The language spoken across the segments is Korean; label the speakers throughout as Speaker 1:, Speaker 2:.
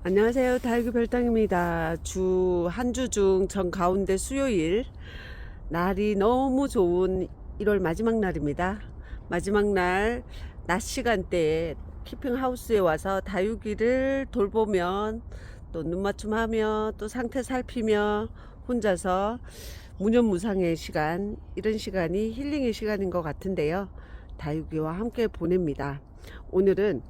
Speaker 1: 안녕하세요. 다육이 별장입니다. 한 주 중 전 가운데 수요일, 날이 너무 좋은 1월 마지막 날입니다. 마지막 날 낮 시간대에 키핑하우스에 와서 다육이를 돌보면, 또 눈맞춤하며, 또 상태 살피며 혼자서 무념무상의 시간, 이런 시간이 힐링의 시간인 것 같은데요. 다육이와 함께 보냅니다. 오늘은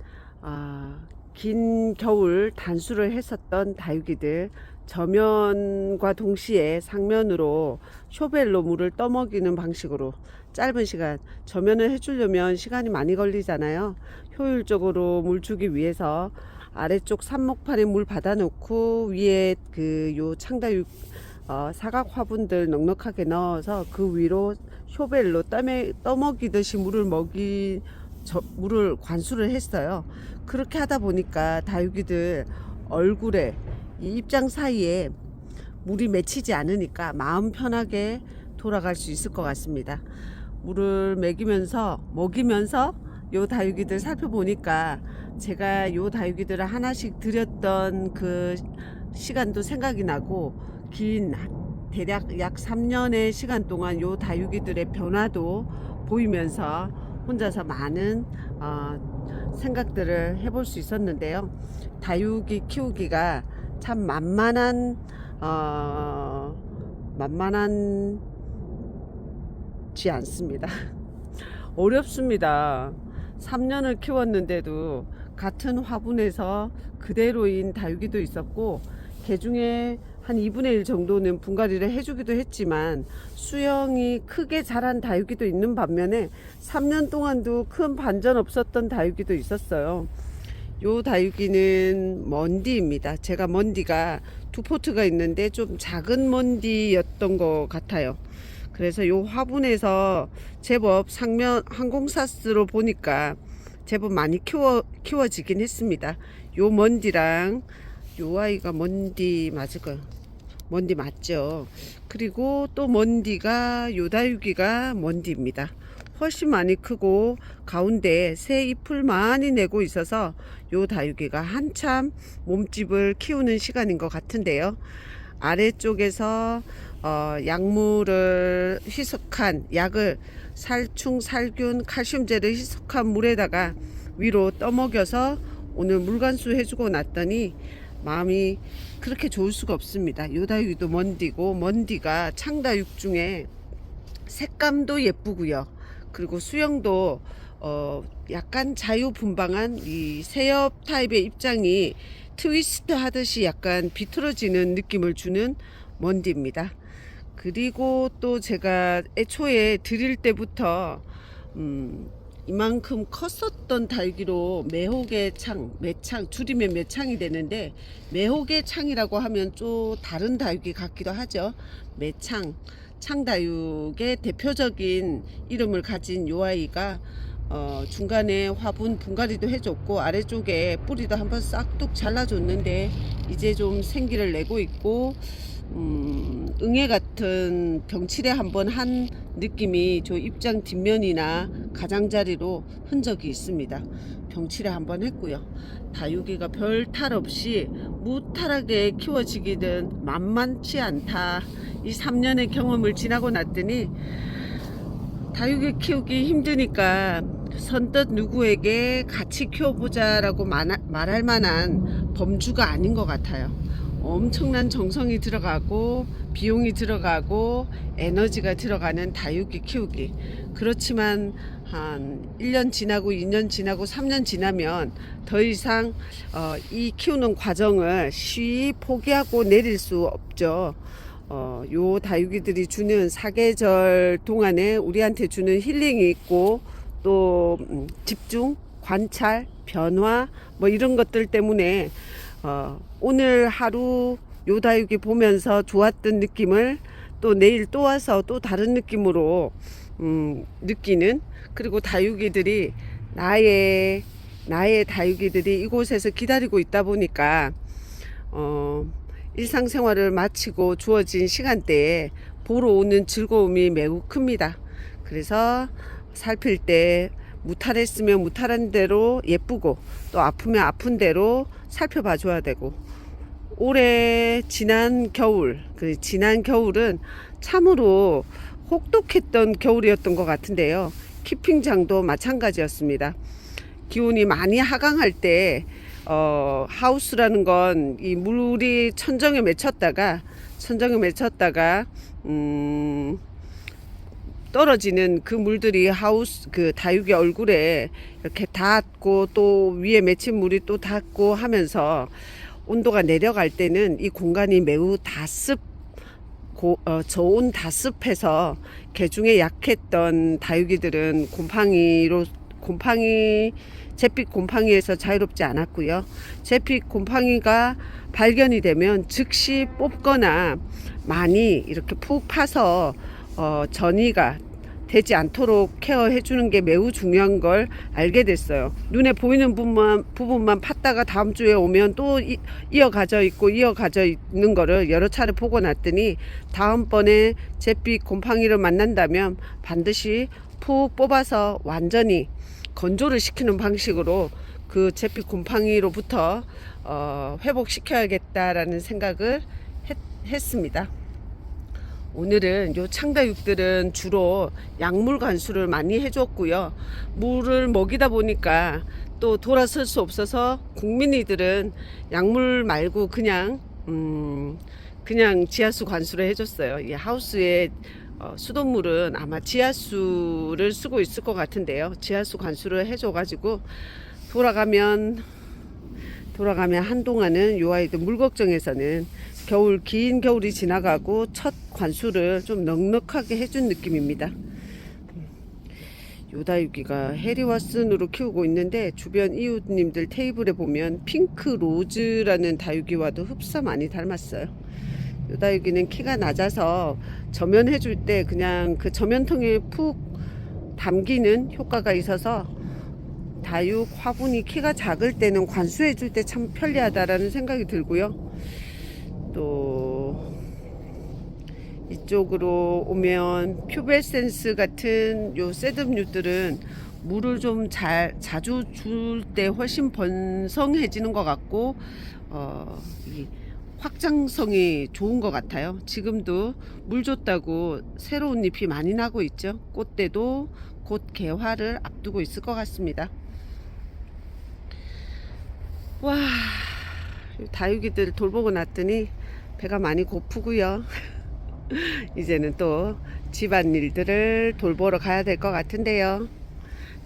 Speaker 1: 긴 겨울 단수를 했었던 다육이들, 저면과 동시에 상면으로 쇼벨로 물을 떠먹이는 방식으로 짧은 시간, 저면을 해주려면 시간이 많이 걸리잖아요. 효율적으로 물 주기 위해서 아래쪽 삽목판에 물 받아 놓고 위에 요 창다육 사각 화분들 넉넉하게 넣어서 그 위로 쇼벨로 떠먹이듯이 물을 관수를 했어요. 그렇게 하다 보니까 다육이들 얼굴에 이 입장 사이에 물이 맺히지 않으니까 마음 편하게 돌아갈 수 있을 것 같습니다. 물을 먹이면서 요 다육이들 살펴보니까 제가 요 다육이들을 하나씩 드렸던 그 시간도 생각이 나고, 긴 대략 약 3년의 시간 동안 요 다육이들의 변화도 보이면서 혼자서 많은 생각들을 해볼 수 있었는데요. 다육이 키우기가 참 만만하지 않습니다. 어렵습니다. 3년을 키웠는데도 같은 화분에서 그대로인 다육이도 있었고, 개 중에 한 2분의 1 정도는 분갈이를 해주기도 했지만 수영이 크게 자란 다육이도 있는 반면에 3년 동안도 큰 반전 없었던 다육이도 있었어요. 요 다육이는 먼디입니다. 제가 먼디가 두 포트가 있는데 좀 작은 먼디였던 것 같아요. 그래서 요 화분에서 제법 상면 항공사스로 보니까 제법 많이 키워지긴 했습니다. 요 먼디랑 요 아이가 먼디 맞을까요? 먼디 맞죠? 그리고 또 먼디가, 요 다육이가 먼디입니다. 훨씬 많이 크고 가운데 새 잎을 많이 내고 있어서 요 다육이가 한참 몸집을 키우는 시간인 것 같은데요. 아래쪽에서 약물을 희석한 약을, 살충, 살균, 칼슘제를 희석한 물에다가 위로 떠먹여서 오늘 물관수 해주고 났더니 마음이 그렇게 좋을 수가 없습니다. 요 다육이도 먼디고, 먼디가 창다육 중에 색감도 예쁘고요. 그리고 수영도 약간 자유분방한 이 새엽 타입의 입장이 트위스트 하듯이 약간 비틀어지는 느낌을 주는 먼디입니다. 그리고 또 제가 애초에 드릴 때부터 이만큼 컸었던 다육이로 매혹의 매창, 줄이면 매창이 되는데, 매혹의 창이라고 하면 또 다른 다육이 같기도 하죠. 매창, 창다육의 대표적인 이름을 가진 요 아이가 중간에 화분 분갈이도 해줬고 아래쪽에 뿌리도 한번 싹둑 잘라줬는데 이제 좀 생기를 내고 있고, 응애 같은 병치레 한번 한 느낌이 저 입장 뒷면이나 가장자리로 흔적이 있습니다. 병치레 한번 했고요. 다육이가 별 탈 없이 무탈하게 키워지기는 만만치 않다. 이 3년의 경험을 지나고 났더니 다육이 키우기 힘드니까 선뜻 누구에게 같이 키워보자라고 말할 만한 범주가 아닌 것 같아요. 엄청난 정성이 들어가고 비용이 들어가고 에너지가 들어가는 다육이 키우기. 그렇지만 한 1년 지나고 2년 지나고 3년 지나면 더 이상 이 키우는 과정을 쉬이 포기하고 내릴 수 없죠. 요 다육이들이 주는 사계절 동안에 우리한테 주는 힐링이 있고, 또 집중, 관찰, 변화 뭐 이런 것들 때문에 오늘 하루 요 다육이 보면서 좋았던 느낌을 또 내일 또 와서 또 다른 느낌으로 느끼는, 그리고 다육이들이 나의 다육이들이 이곳에서 기다리고 있다 보니까 일상생활을 마치고 주어진 시간대에 보러 오는 즐거움이 매우 큽니다. 그래서 살필 때 무탈했으면 무탈한 대로 예쁘고 또 아프면 아픈 대로 살펴봐 줘야 되고, 올해 지난 겨울은 참으로 혹독했던 겨울이었던 것 같은데요. 키핑장도 마찬가지였습니다. 기온이 많이 하강할 때 하우스라는 건 이 물이 천정에 맺혔다가 떨어지는 그 물들이 하우스 그 다육이 얼굴에 이렇게 닿고 또 위에 맺힌 물이 또 닿고 하면서 온도가 내려갈 때는 이 공간이 매우 저온 다습해서 개중에 약했던 다육이들은 잿빛 곰팡이에서 자유롭지 않았고요. 잿빛 곰팡이가 발견이 되면 즉시 뽑거나 많이 이렇게 푹 파서 전이가 되지 않도록 케어해 주는 게 매우 중요한 걸 알게 됐어요. 눈에 보이는 부분만 팠다가 다음 주에 오면 또 이어가져 있는 거를 여러 차례 보고 났더니, 다음번에 잿빛 곰팡이를 만난다면 반드시 푹 뽑아서 완전히 건조를 시키는 방식으로 그 잿빛 곰팡이로부터 회복시켜야겠다라는 생각을 했습니다. 오늘은 요 창다육들은 주로 약물 관수를 많이 해줬고요. 물을 먹이다 보니까 또 돌아설 수 없어서 국민이들은 약물 말고 그냥 지하수 관수를 해줬어요. 이 하우스에 수돗물은 아마 지하수를 쓰고 있을 것 같은데요. 지하수 관수를 해줘가지고 돌아가면 한동안은 요 아이들 물 걱정에서는 긴 겨울이 지나가고 첫 관수를 좀 넉넉하게 해준 느낌입니다. 요 다육이가 해리왓슨으로 키우고 있는데, 주변 이웃님들 테이블에 보면 핑크 로즈라는 다육이와도 흡사 많이 닮았어요. 요 다육이는 키가 낮아서 저면해 줄 때 그냥 그 저면통에 푹 담기는 효과가 있어서 다육 화분이 키가 작을 때는 관수해 줄 때 참 편리하다라는 생각이 들고요. 또 이쪽으로 오면 퓨베센스 같은 요 셋업류들은 물을 좀 자주 줄 때 훨씬 번성해지는 것 같고 이 확장성이 좋은 것 같아요. 지금도 물 줬다고 새로운 잎이 많이 나고 있죠. 꽃대도 곧 개화를 앞두고 있을 것 같습니다. 와, 다육이들 돌보고 났더니 배가 많이 고프고요. 이제는 또 집안일들을 돌보러 가야 될 것 같은데요.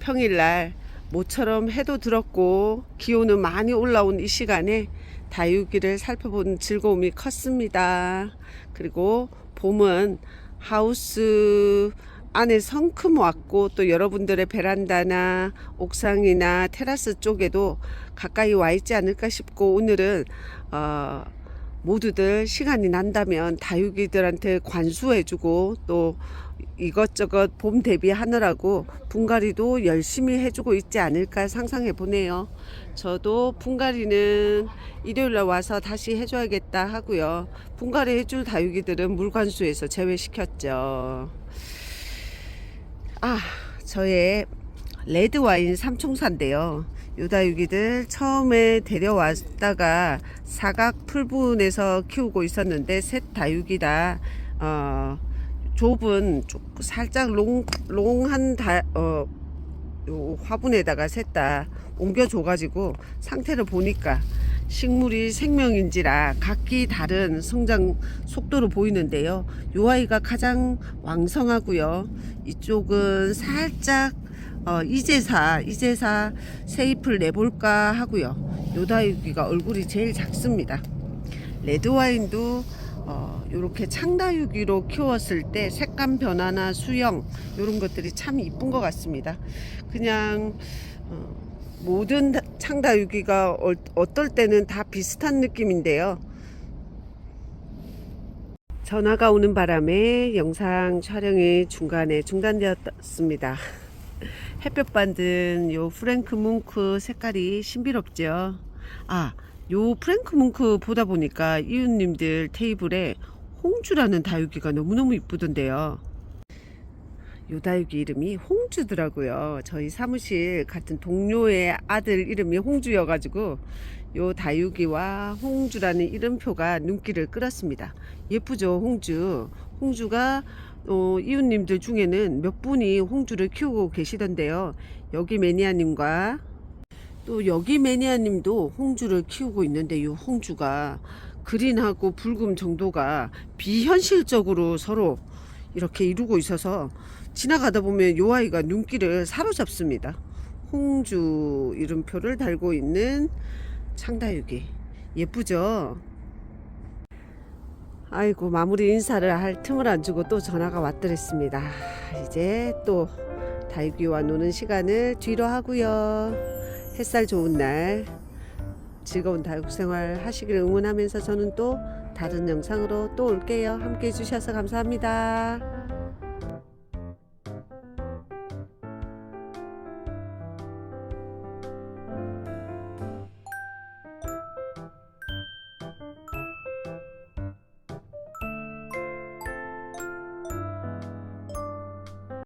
Speaker 1: 평일날 모처럼 해도 들었고 기온은 많이 올라온 이 시간에 다육이를 살펴본 즐거움이 컸습니다. 그리고 봄은 하우스 안에 성큼 왔고, 또 여러분들의 베란다나 옥상이나 테라스 쪽에도 가까이 와 있지 않을까 싶고, 오늘은 모두들 시간이 난다면 다육이들한테 관수해주고 또 이것저것 봄 대비하느라고 분갈이도 열심히 해주고 있지 않을까 상상해 보네요. 저도 분갈이는 일요일날 와서 다시 해줘야겠다 하고요. 분갈이 해줄 다육이들은 물관수에서 제외시켰죠. 저의 레드와인 삼총사인데요. 요 다육이들 처음에 데려왔다가 사각 풀분에서 키우고 있었는데, 셋 다육이 다 좁은 살짝 롱한 요 화분에다가 셋 다 옮겨줘가지고 상태를 보니까 식물이 생명인지라 각기 다른 성장 속도로 보이는데요. 요 아이가 가장 왕성하고요. 이쪽은 살짝 이제사 새 잎을 내볼까 하고요. 요 다육이가 얼굴이 제일 작습니다. 레드와인도 요렇게 창다육이로 키웠을 때 색감 변화나 수영 요런 것들이 참 이쁜 것 같습니다. 그냥 모든 창다육이가 어떨 때는 다 비슷한 느낌인데요. 전화가 오는 바람에 영상 촬영이 중간에 중단되었습니다. 햇볕 받은 요 프랭크 뭉크 색깔이 신비롭죠. 요 프랭크 뭉크 보다 보니까 이웃님들 테이블에 홍주라는 다육이가 너무너무 이쁘던데요. 요 다육이 이름이 홍주더라고요. 저희 사무실 같은 동료의 아들 이름이 홍주여가지고 요 다육이와 홍주라는 이름표가 눈길을 끌었습니다. 예쁘죠, 홍주. 홍주가 이웃님들 중에는 몇 분이 홍주를 키우고 계시던데요. 여기 매니아님과 또 여기 매니아님도 홍주를 키우고 있는데, 이 홍주가 그린하고 붉음 정도가 비현실적으로 서로 이렇게 이루고 있어서 지나가다 보면 요 아이가 눈길을 사로잡습니다. 홍주 이름표를 달고 있는 창다육이 예쁘죠? 아이고, 마무리 인사를 할 틈을 안 주고 또 전화가 왔더랬습니다. 이제 또 다육이와 노는 시간을 뒤로 하고요. 햇살 좋은 날 즐거운 다육 생활 하시길 응원하면서 저는 또 다른 영상으로 또 올게요. 함께 해주셔서 감사합니다.